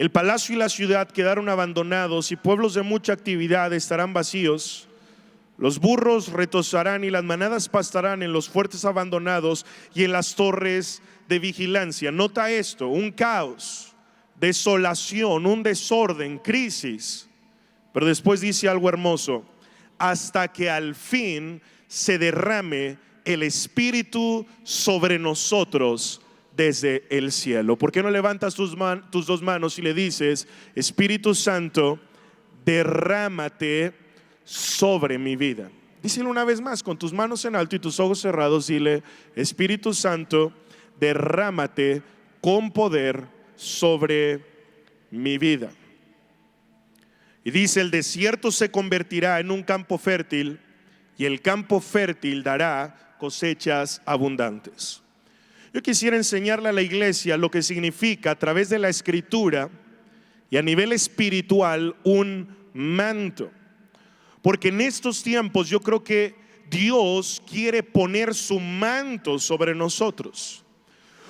El palacio y la ciudad quedaron abandonados y pueblos de mucha actividad estarán vacíos. Los burros retozarán y las manadas pastarán en los fuertes abandonados y en las torres de vigilancia. Nota esto: un caos, desolación, un desorden, crisis. Pero después dice algo hermoso: hasta que al fin se derrame el Espíritu sobre nosotros desde el cielo. ¿Por qué no levantas tus dos manos y le dices: Espíritu Santo, derrámate sobre mi vida? Díselo una vez más con tus manos en alto y tus ojos cerrados. Dile: Espíritu Santo, derrámate con poder sobre mi vida. Y dice: el desierto se convertirá en un campo fértil y el campo fértil dará cosechas abundantes. Yo quisiera enseñarle a la iglesia lo que significa a través de la escritura y a nivel espiritual un manto. Porque en estos tiempos yo creo que Dios quiere poner su manto sobre nosotros.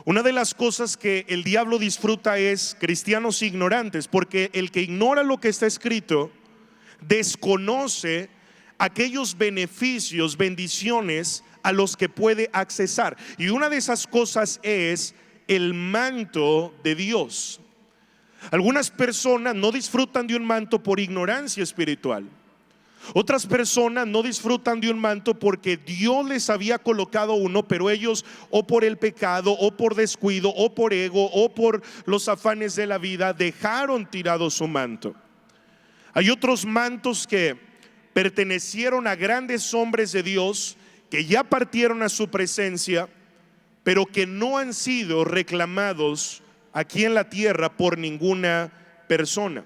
Una de las cosas que el diablo disfruta es cristianos ignorantes, porque el que ignora lo que está escrito desconoce aquellos beneficios, bendiciones a los que puede accesar. Y una de esas cosas es el manto de Dios. Algunas personas no disfrutan de un manto por ignorancia espiritual. Otras personas no disfrutan de un manto porque Dios les había colocado uno, pero ellos, o por el pecado, o por descuido, o por ego, o por los afanes de la vida, dejaron tirado su manto. Hay otros mantos que pertenecieron a grandes hombres de Dios que ya partieron a su presencia, pero que no han sido reclamados aquí en la tierra por ninguna persona.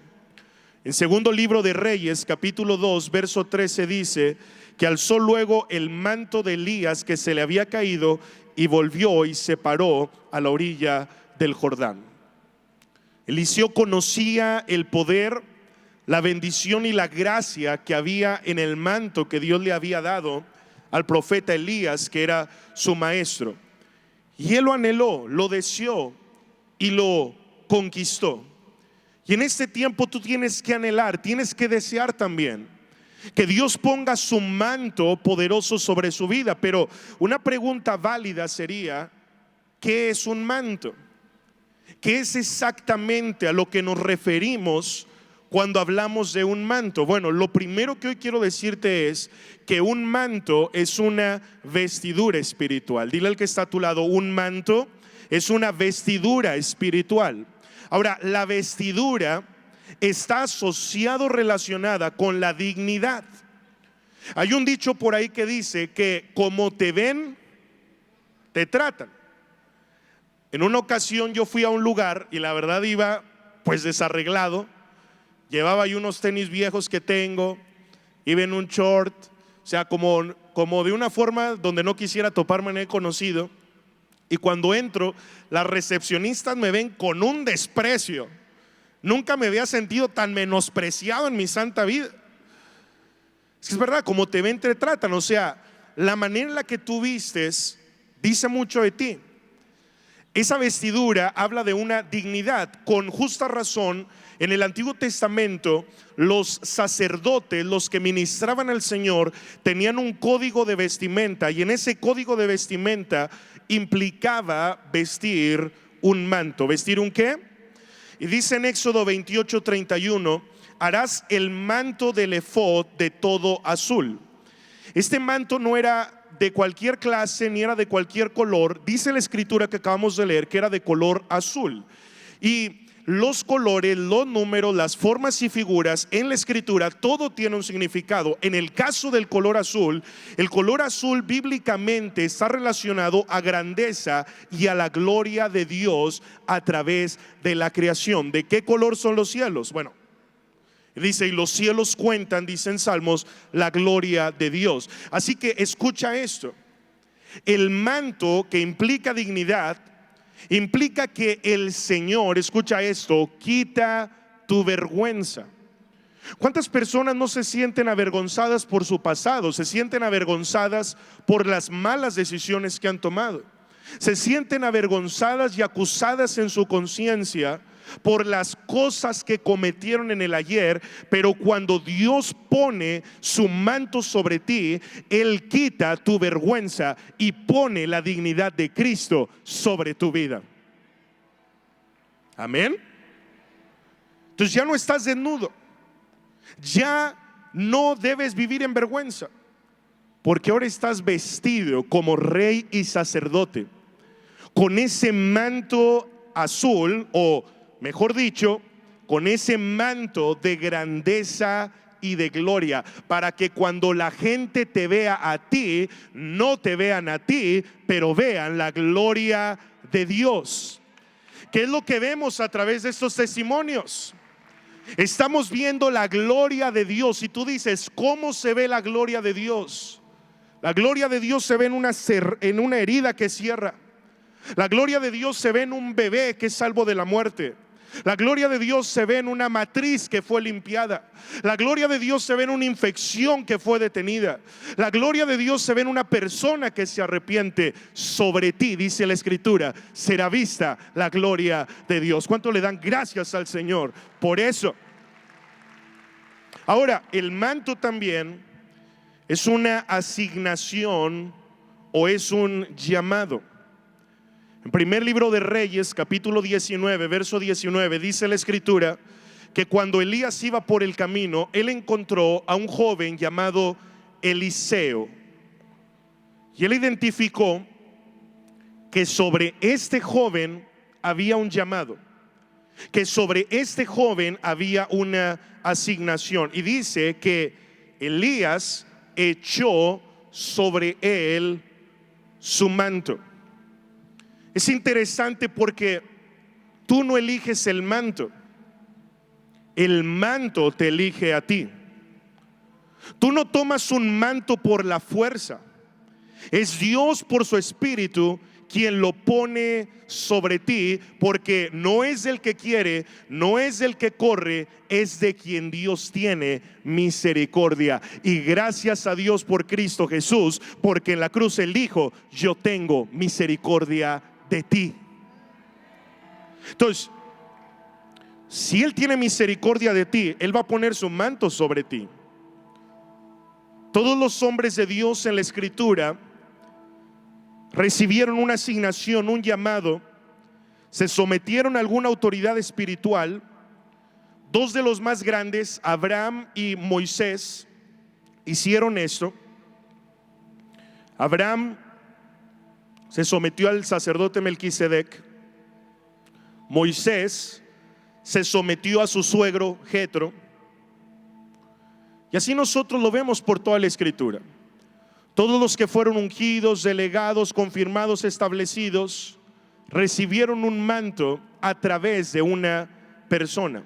En segundo libro de Reyes, capítulo 2, verso 13 dice que alzó luego el manto de Elías que se le había caído y volvió y se paró a la orilla del Jordán. Eliseo conocía el poder, la bendición y la gracia que había en el manto que Dios le había dado al profeta Elías, que era su maestro. Y él lo anheló, lo deseó y lo conquistó. Y en este tiempo tú tienes que anhelar, tienes que desear también que Dios ponga su manto poderoso sobre su vida. Pero una pregunta válida sería: ¿qué es un manto? ¿Qué es exactamente a lo que nos referimos cuando hablamos de un manto? Bueno, lo primero que hoy quiero decirte es que un manto es una vestidura espiritual. Dile al que está a tu lado: un manto es una vestidura espiritual. Ahora, la vestidura está asociado, relacionada con la dignidad. Hay un dicho por ahí que dice que como te ven, te tratan. En una ocasión yo fui a un lugar y la verdad iba pues desarreglado. Llevaba ahí unos tenis viejos que tengo, iba en un short, o sea, como de una forma donde no quisiera toparme en el conocido. Y cuando entro, las recepcionistas me ven con un desprecio. Nunca me había sentido tan menospreciado en mi santa vida. Es verdad, como te ven, te tratan. O sea, la manera en la que tú vistes dice mucho de ti. Esa vestidura habla de una dignidad. Con justa razón, en el Antiguo Testamento, los sacerdotes, los que ministraban al Señor, tenían un código de vestimenta, y en ese código de vestimenta implicaba vestir un manto. ¿Vestir un qué? Y dice en Éxodo 28:31: harás el manto del efod de todo azul. Este manto no era de cualquier clase ni era de cualquier color. Dice la escritura que acabamos de leer que era de color azul. Y los colores, los números, las formas y figuras en la escritura, todo tiene un significado. En el caso del color azul, el color azul bíblicamente está relacionado a grandeza y a la gloria de Dios a través de la creación. ¿De qué color son los cielos? Bueno, dice: y los cielos cuentan, dicen Salmos, la gloria de Dios. Así que escucha esto: el manto, que implica dignidad, implica que el Señor, escucha esto, quita tu vergüenza. ¿Cuántas personas no se sienten avergonzadas por su pasado? Se sienten avergonzadas por las malas decisiones que han tomado. Se sienten avergonzadas y acusadas en su conciencia por las cosas que cometieron en el ayer, pero cuando Dios pone su manto sobre ti, Él quita tu vergüenza y pone la dignidad de Cristo sobre tu vida. Amén. Entonces ya no estás desnudo, ya no debes vivir en vergüenza, porque ahora estás vestido como rey y sacerdote, con ese manto azul, o mejor dicho, con ese manto de grandeza y de gloria, para que cuando la gente te vea a ti, no te vean a ti, pero vean la gloria de Dios. ¿Qué es lo que vemos a través de estos testimonios? Estamos viendo la gloria de Dios. Y tú dices, ¿cómo se ve la gloria de Dios? La gloria de Dios se ve en una herida que cierra. La gloria de Dios se ve en un bebé que es salvo de la muerte. La gloria de Dios se ve en una matriz que fue limpiada. La gloria de Dios se ve en una infección que fue detenida. La gloria de Dios se ve en una persona que se arrepiente. Sobre ti, dice la Escritura, será vista la gloria de Dios. ¿Cuánto le dan gracias al Señor por eso? Ahora, el manto también es una asignación o es un llamado. En primer libro de Reyes, capítulo 19, verso 19, dice la Escritura que cuando Elías iba por el camino, él encontró a un joven llamado Eliseo. Y él identificó que sobre este joven había un llamado, que sobre este joven había una asignación. Y dice que Elías echó sobre él su manto. Es interesante porque tú no eliges el manto te elige a ti. Tú no tomas un manto por la fuerza, es Dios por su Espíritu quien lo pone sobre ti, porque no es del que quiere, no es del que corre, es de quien Dios tiene misericordia. Y gracias a Dios por Cristo Jesús, porque en la cruz Él dijo, yo tengo misericordia de ti. Entonces, si Él tiene misericordia de ti, Él va a poner su manto sobre ti. Todos los hombres de Dios en la Escritura recibieron una asignación, un llamado, se sometieron a alguna autoridad espiritual. Dos de los más grandes, Abraham y Moisés, hicieron esto. Abraham se sometió al sacerdote Melquisedec. Moisés se sometió a su suegro Jetro. Y así nosotros lo vemos por toda la Escritura. Todos los que fueron ungidos, delegados, confirmados, establecidos, recibieron un manto a través de una persona.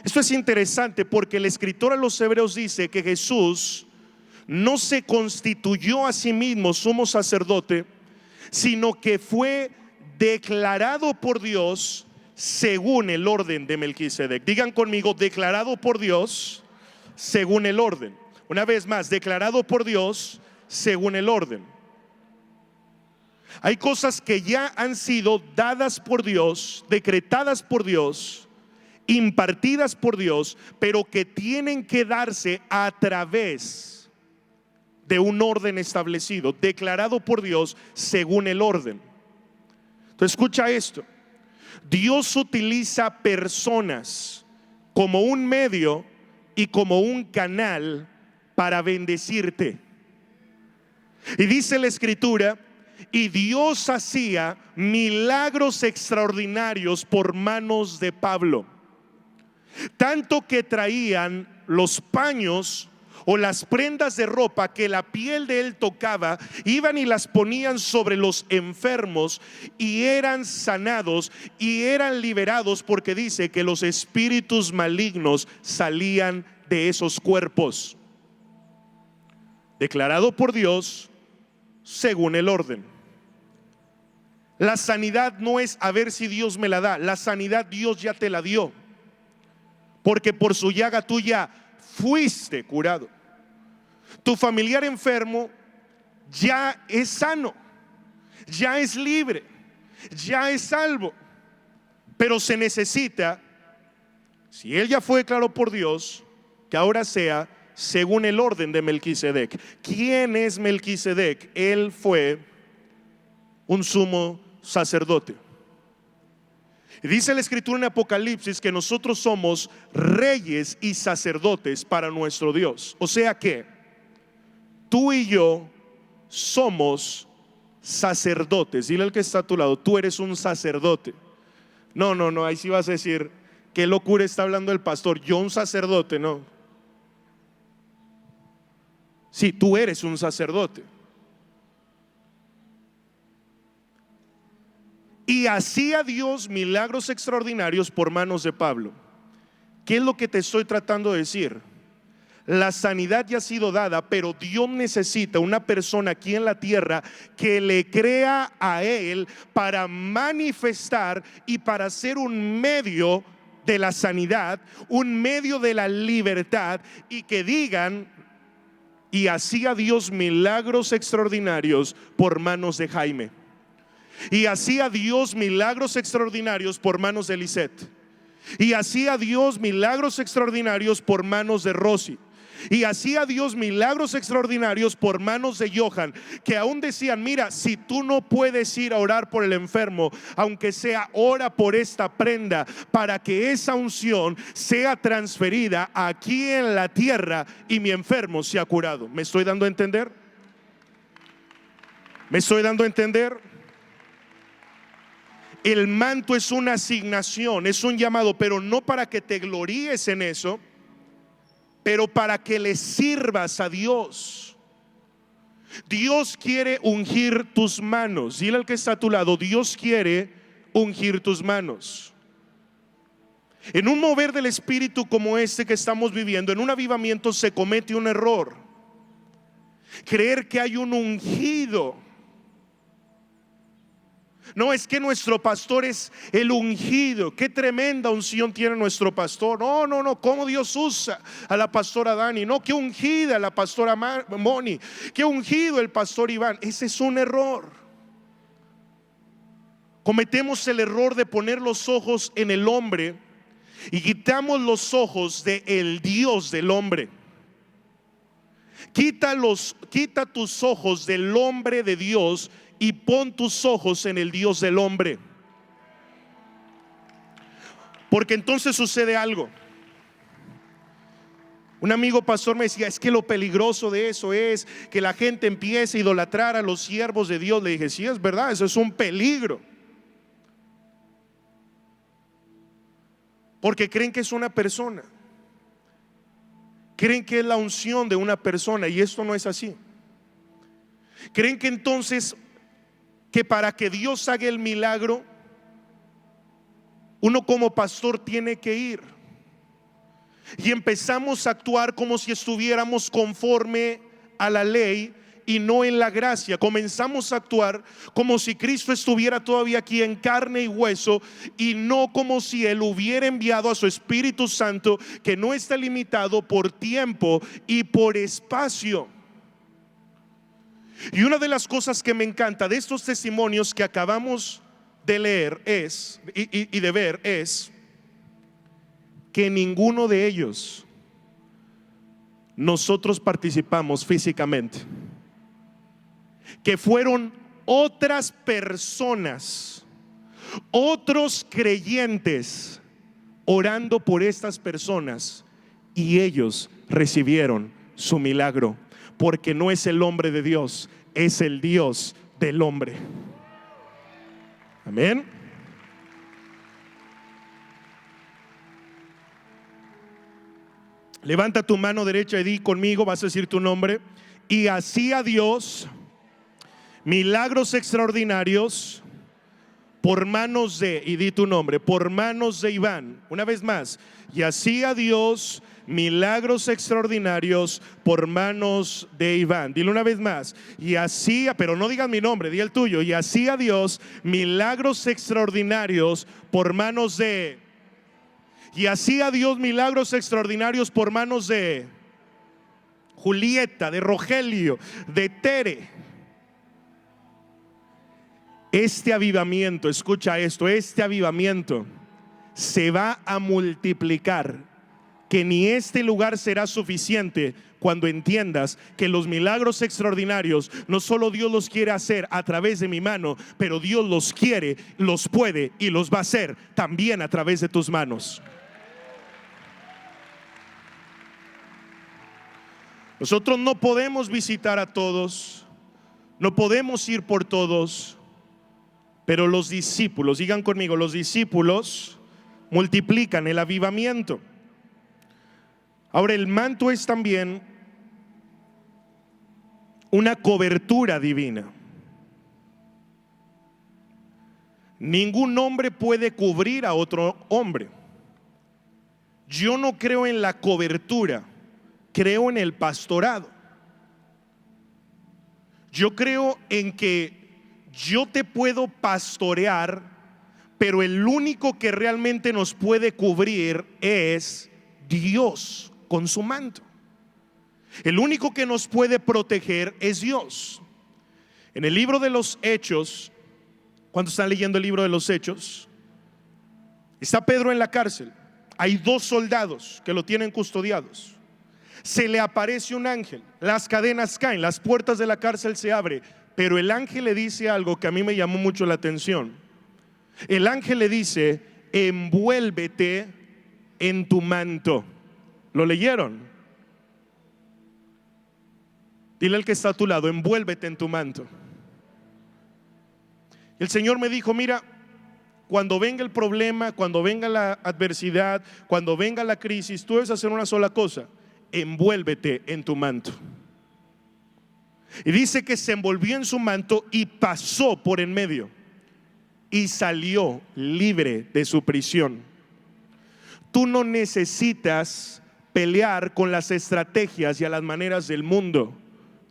Esto es interesante porque el escritor a los Hebreos dice que Jesús no se constituyó a sí mismo sumo sacerdote, sino que fue declarado por Dios según el orden de Melquisedec. Digan conmigo, declarado por Dios según el orden. Una vez más, declarado por Dios según el orden. Hay cosas que ya han sido dadas por Dios, decretadas por Dios, impartidas por Dios, pero que tienen que darse a través de un orden establecido, declarado por Dios según el orden. Entonces escucha esto. Dios utiliza personas como un medio y como un canal para bendecirte. Y dice la Escritura, y Dios hacía milagros extraordinarios por manos de Pablo, tanto que traían los paños o las prendas de ropa que la piel de él tocaba, iban y las ponían sobre los enfermos y eran sanados y eran liberados, porque dice que los espíritus malignos salían de esos cuerpos. Declarado por Dios según el orden. La sanidad no es a ver si Dios me la da, la sanidad Dios ya te la dio, porque por su llaga tú ya fuiste curado. Tu familiar enfermo ya es sano, ya es libre, ya es salvo. Pero se necesita, si él ya fue declarado por Dios, que ahora sea según el orden de Melquisedec. ¿Quién es Melquisedec? Él fue un sumo sacerdote. Y dice la escritura en Apocalipsis que nosotros somos reyes y sacerdotes para nuestro Dios. O sea que tú y yo somos sacerdotes. Dile al que está a tu lado, tú eres un sacerdote. No, ahí sí vas a decir, qué locura está hablando el pastor. Yo un sacerdote, no. Sí, tú eres un sacerdote. Y hacía Dios milagros extraordinarios por manos de Pablo. ¿Qué es lo que te estoy tratando de decir? La sanidad ya ha sido dada, pero Dios necesita una persona aquí en la tierra que le crea a Él para manifestar y para ser un medio de la sanidad, un medio de la libertad, y que digan: y hacía Dios milagros extraordinarios por manos de Jaime. Y hacía Dios milagros extraordinarios por manos de Lisette. Y hacía Dios milagros extraordinarios por manos de Rosy. Y hacía Dios milagros extraordinarios por manos de Johan, que aún decían: mira, si tú no puedes ir a orar por el enfermo, aunque sea, ora por esta prenda, para que esa unción sea transferida aquí en la tierra y mi enfermo sea curado. ¿Me estoy dando a entender? ¿Me estoy dando a entender? El manto es una asignación, es un llamado, pero no para que te gloríes en eso, pero para que le sirvas a Dios. Dios quiere ungir tus manos. Dile al que está a tu lado: Dios quiere ungir tus manos. En un mover del espíritu como este que estamos viviendo, en un avivamiento, se comete un error: creer que hay un ungido. No, es que nuestro pastor es el ungido. Qué tremenda unción tiene nuestro pastor. No, cómo Dios usa a la pastora Dani. No, qué ungida la pastora Moni. Qué ungido el pastor Iván. Ese es un error. Cometemos el error de poner los ojos en el hombre y quitamos los ojos del Dios del hombre. Quita tus ojos del hombre de Dios y pon tus ojos en el Dios del hombre. Porque entonces sucede algo. Un amigo pastor me decía: es que lo peligroso de eso es que la gente empiece a idolatrar a los siervos de Dios. Le dije: sí, es verdad, eso es un peligro. Porque creen que es una persona, creen que es la unción de una persona, y esto no es así. Creen que entonces, que para que Dios haga el milagro, uno como pastor tiene que ir. Y empezamos a actuar como si estuviéramos conforme a la ley y no en la gracia. Comenzamos a actuar como si Cristo estuviera todavía aquí en carne y hueso, y no como si Él hubiera enviado a su Espíritu Santo, que no está limitado por tiempo y por espacio. Y una de las cosas que me encanta de estos testimonios que acabamos de leer y de ver es que ninguno de ellos nosotros participamos físicamente, que fueron otras personas, otros creyentes orando por estas personas, y ellos recibieron su milagro. Porque no es el hombre de Dios, es el Dios del hombre. Amén. Levanta tu mano derecha y di conmigo, vas a decir tu nombre. Y hacía Dios milagros extraordinarios por manos de, y di tu nombre, por manos de Iván. Una vez más: y hacía Dios milagros extraordinarios por manos de Iván. Dile una vez más: y hacía, pero no digas mi nombre, di el tuyo. Y hacía Dios milagros extraordinarios por manos de, y hacía Dios milagros extraordinarios por manos de Julieta, de Rogelio, de Tere. Este avivamiento, escucha esto, este avivamiento se va a multiplicar, que ni este lugar será suficiente cuando entiendas que los milagros extraordinarios no solo Dios los quiere hacer a través de mi mano, pero Dios los quiere, los puede y los va a hacer también a través de tus manos. Nosotros no podemos visitar a todos, no podemos ir por todos, pero los discípulos, digan conmigo, los discípulos multiplican el avivamiento. Ahora, el manto es también una cobertura divina. Ningún hombre puede cubrir a otro hombre. Yo no creo en la cobertura, creo en el pastorado. Yo creo en que yo te puedo pastorear, pero el único que realmente nos puede cubrir es Dios con su manto. El único que nos puede proteger es Dios. En el libro de los Hechos, cuando están leyendo el libro de los Hechos, está Pedro en la cárcel. Hay 2 soldados que lo tienen custodiados. Se le aparece un ángel, las cadenas caen, las puertas de la cárcel se abren, pero el ángel le dice algo que a mí me llamó mucho la atención. El ángel le dice: envuélvete en tu manto. ¿Lo leyeron? Dile al que está a tu lado: envuélvete en tu manto. El Señor me dijo: mira, cuando venga el problema, cuando venga la adversidad, cuando venga la crisis, tú debes hacer una sola cosa: envuélvete en tu manto. Y dice que se envolvió en su manto y pasó por en medio y salió libre de su prisión. Tú no necesitas pelear con las estrategias y a las maneras del mundo.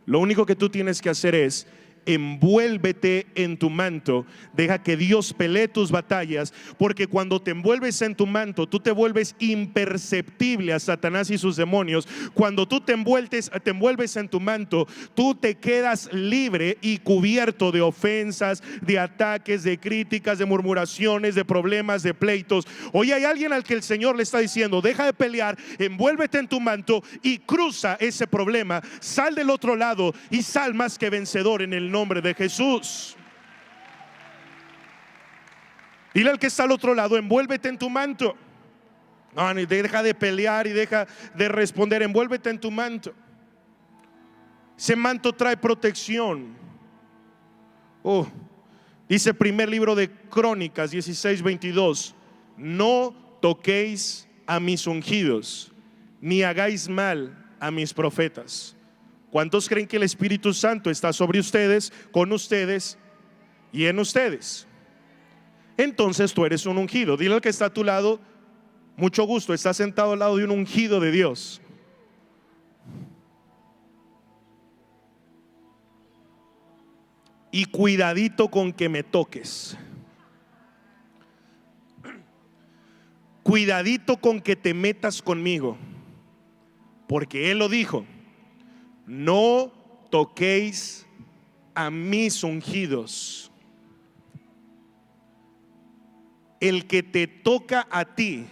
Lo único que tú tienes que hacer es: envuélvete en tu manto, deja que Dios pelee tus batallas, porque cuando te envuelves en tu manto, tú te vuelves imperceptible a Satanás y sus demonios. Cuando tú te envuelves en tu manto, tú te quedas libre y cubierto de ofensas, de ataques, de críticas, de murmuraciones, de problemas, de pleitos. Hoy hay alguien al que el Señor le está diciendo: deja de pelear, envuélvete en tu manto y cruza ese problema, sal del otro lado y sal más que vencedor en el nombre de Jesús. Dile al que está al otro lado: envuélvete en tu manto. No, deja de pelear y deja de responder, envuélvete en tu manto. Ese manto trae protección. Dice primer libro de Crónicas 16:22: no toquéis a mis ungidos, ni hagáis mal a mis profetas. ¿Cuántos creen que el Espíritu Santo está sobre ustedes, con ustedes y en ustedes? Entonces tú eres un ungido. Dile al que está a tu lado: mucho gusto, estás sentado al lado de un ungido de Dios. Y cuidadito con que me toques. Cuidadito con que te metas conmigo, porque Él lo dijo: no toquéis a mis ungidos. El que te toca a ti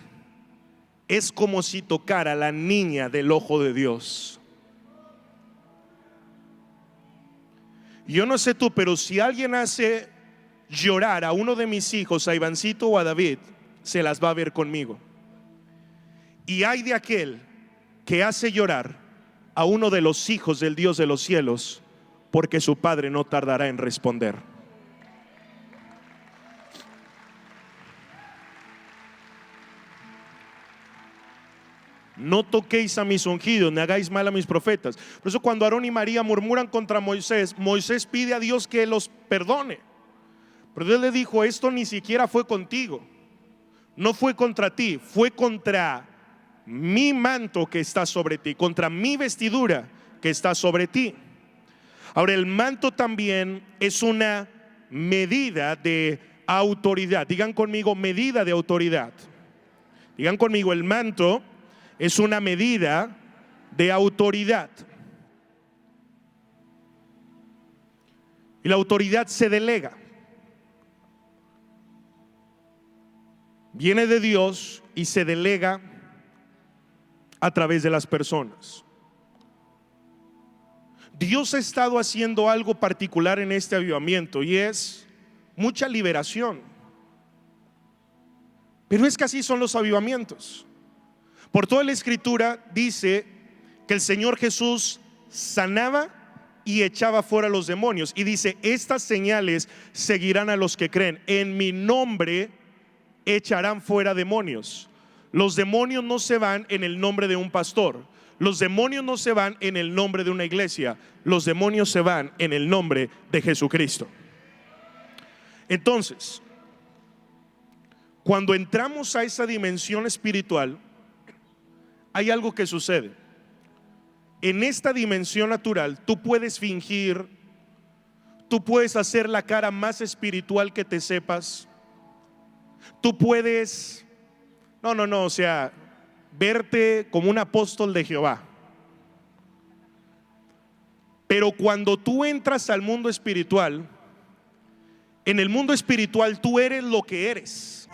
es como si tocara a la niña del ojo de Dios. Yo no sé tú, pero si alguien hace llorar a uno de mis hijos, a Ivancito o a David, se las va a ver conmigo. Y hay de aquel que hace llorar a uno de los hijos del Dios de los cielos, porque su padre no tardará en responder. No toquéis a mis ungidos, ni hagáis mal a mis profetas. Por eso cuando Aarón y María murmuran contra Moisés, Moisés pide a Dios que los perdone. Pero Dios le dijo: esto ni siquiera fue contigo, no fue contra ti, fue contra mi manto que está sobre ti, contra mi vestidura que está sobre ti. Ahora, el manto también es una medida de autoridad. Digan conmigo: medida de autoridad. Digan conmigo: el manto es una medida de autoridad. Y la autoridad se delega. viene de Dios y se delega a través de las personas. Dios ha estado haciendo algo particular en este avivamiento y es mucha liberación. Pero es que así son los avivamientos. Por toda la escritura dice que el Señor Jesús sanaba y echaba fuera a los demonios, y dice: estas señales seguirán a los que creen, en mi nombre echarán fuera demonios. Los demonios no se van en el nombre de un pastor, los demonios no se van en el nombre de una iglesia, los demonios se van en el nombre de Jesucristo. Entonces, cuando entramos a esa dimensión espiritual, hay algo que sucede. En esta dimensión natural tú puedes fingir, tú puedes hacer la cara más espiritual que te sepas, tú puedes, o sea, verte como un apóstol de Jehová. Pero cuando tú entras al mundo espiritual, en el mundo espiritual tú eres lo que eres.